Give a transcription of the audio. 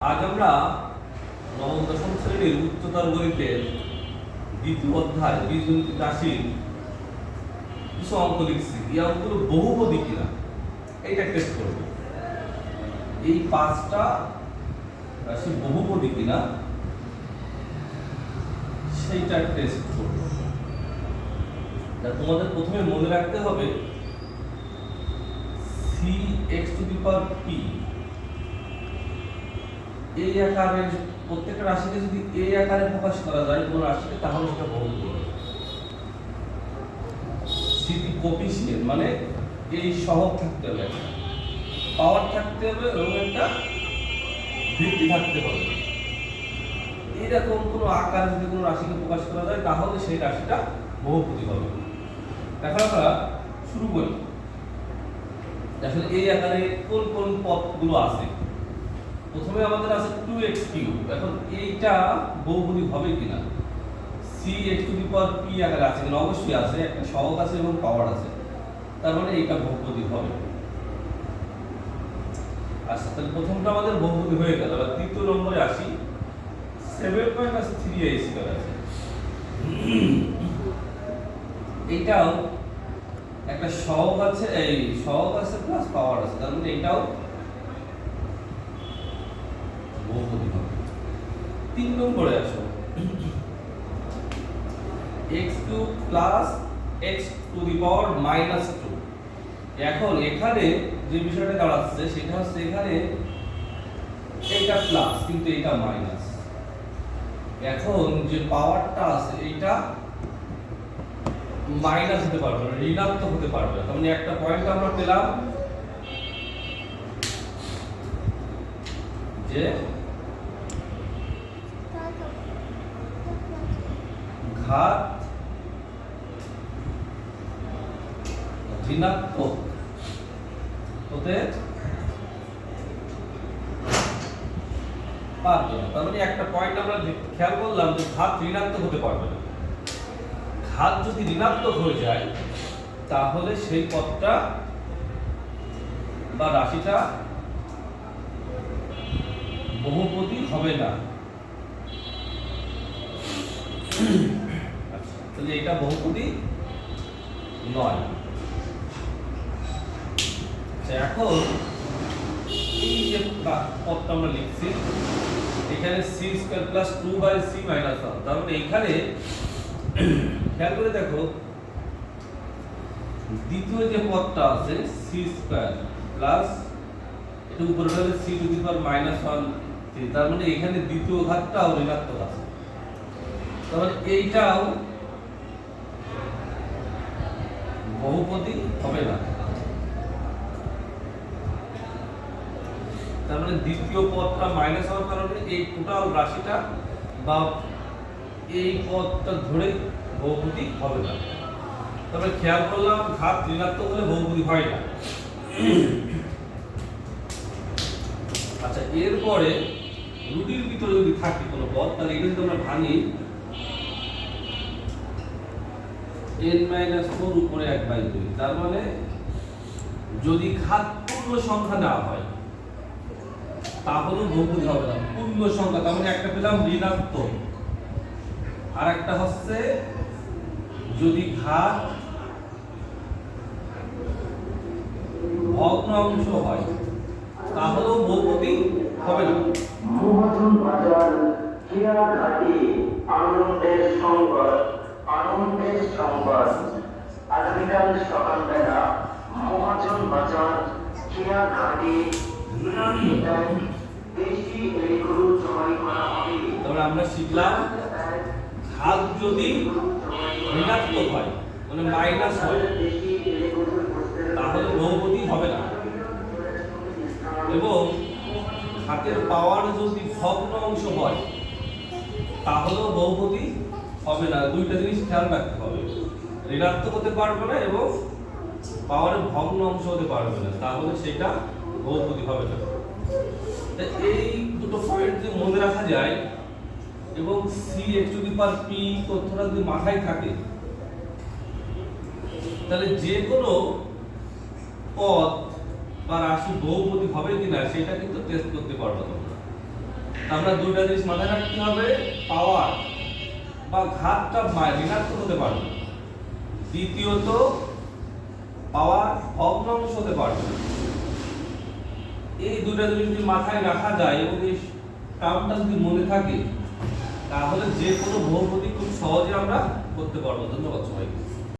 আজ আমরা নবম দশম শ্রেণীর উচ্চতর গণিতের দ্বিতীয় অধ্যায় বীজগণিত রাশির কিছু অঙ্ক লিখছি। এই অঙ্কগুলো বহুপদী কিনা এইটা টেস্ট করব। এই পাঁচটা রাশি বহুপদী কিনা সেইটা টেস্ট করব। তোমাদের প্রথমে মনে রাখতে হবে cx⁻p এই আকারের প্রত্যেকটা রাশিকে যদি এই আকারে প্রকাশ করা যায় কোন রাশিকে, তাহলে সেটা বহুপদী হবে। সিটি কোফিসিয়েন্ট মানে এই সহগ থাকতে হবে, পাওয়ার থাকতে হবে এবং একটা ভিত্তি থাকতে হবে। এইরকম কোনো আকারে যদি কোনো রাশিকে প্রকাশ করা যায় তাহলে সেই রাশিটা বহুপদী হবে। এখন আমরা শুরু করি। আসলে এই আকারে কোন কোন পদগুলো আছে। প্রথমে আমাদের আছে 2x3। এখন এইটা বহুপদী হবে কিনা, cx⁻p আকারে আছে কিনা, অবশ্যই আছে, একটা সহগ আছে এবং পাওয়ার আছে, তার মানে এইটা বহুপদী হবে। আচ্ছা, তাহলে প্রথমটা আমাদের বহুপদী হয়ে গেল। এবার দ্বিতীয় নম্বরে আসি। 7 - 3a² আছে, এইটাও একটা সহগ আছে, এই সহগ আছে প্লাস পাওয়ার আছে, তার মানে এইটাও বহুপদী হবে। 3 নম্বরে আসো। x³ + x⁻⁻²। এখন এখানে যে বিষয়টা দাঁড়াচ্ছে সেটা হচ্ছে এখানে এইটা প্লাস কিন্তু এইটা মাইনাস। এখন যে পাওয়ারটা আছে এইটা মাইনাস হতে পারবে না, ঋণাত্মক হতে পারবে না। তার মানে একটা পয়েন্ট আমরা পেলাম যে ঘাত ঋণাত্মক হতে পারবে না। তার মানে একটা পয়েন্ট আমরা খেয়াল করলাম যে ঘাত ঋণাত্মক হতে পারবে না। ঘাত যদি ঋণাত্মক হয়ে যায় তাহলে সেই পদটা বা রাশিটা বহুপদী হবে না। তাহলে এটা বহুপদী নয়। এখন এই যে পদটা আমরা লিখছি এখানে c² + 2/c - 1, তার মানে এখানে খেয়াল করে দেখো দ্বিতীয় যে পদটা আছে c² প্লাস এটা উপরে হলো c⁻⁻1, তার মানে এখানে দ্বিতীয় ঘাতটাও ঋণাত্মক আছে, তার মানে এইটাও বহুপদী হবে না। তার মানে দ্বিতীয় পদটা মাইনাস হওয়ার কারণে এই টোটাল রাশিটা বা এই পদটা ধরে বহুপদী হবে না। তবে খেয়াল করলাম ঘাত ঋণাত্মক হলে বহুপদী হয় না। আচ্ছা, এরপরে রুটির ভিতরে যদি থাকে কোনো পদ, তাহলে এটা যদি আমরা ভাঙি n-4 উপরে 1/2, তার মানে যদি ঘাত পূর্ণ সংখ্যা না হয় তাহলে বহুপদী হবে না। পূর্ণ সংখ্যা তার মানে একটা পেলাম ঋণাত্মক, আর একটা হচ্ছে যদি ঘাত ভগ্নাংশ হয় তাহলেও বহুপদী হবে না। মহাজন বাজার খিয়াঘাটি আনন্দের সংবাদ, আনন্দের সংবাদ। আগামীকাল সকালবেলা মহাজন বাজার খিয়াঘাটি দেশি এগুলো জবাই করা হবে। তাহলে আমরা শিখলাম ঘাত যদি ঋণাত্মক হয় মানে মাইনাস হয় তাহলে বহুপদী হবে না, এবং ঘাতের পাওয়ার যদি ভগ্ন অংশ হয় তাহলেও বহুপদী হবে না। দুইটা জিনিস খেয়াল রাখতে হবে, ঋণাত্মক হতে পারবে না এবং পাওয়ারের ভগ্ন অংশ হতে পারবে না, তাহলে সেটা বহুপদী হবে না। এই দুটো পয়েন্ট যদি মনে রাখা যায় এবং cx⁻p তথ্যটা যদি মাথায় থাকে তাহলে যে কোনো পদ বা রাশি বহুপদী হবে কিনা সেটা কিন্তু টেস্ট করতে পারবে তোমরা। আমরা দুইটা জিনিস মাথায় রাখতে হবে, পাওয়ার বা ঘাতটা ঋণাত্মক হতে পারবে, দ্বিতীয়ত পাওয়ার ভগ্নাংশ হতে পারবে। এই দুইটা জিনিস যদি মাথায় রাখা যায় এবং এই টার্মটা যদি মনে থাকে, তাহলে যে কোনো বহুপদী খুব সহজে আমরা করতে পারবো। ধন্যবাদ সবাইকে।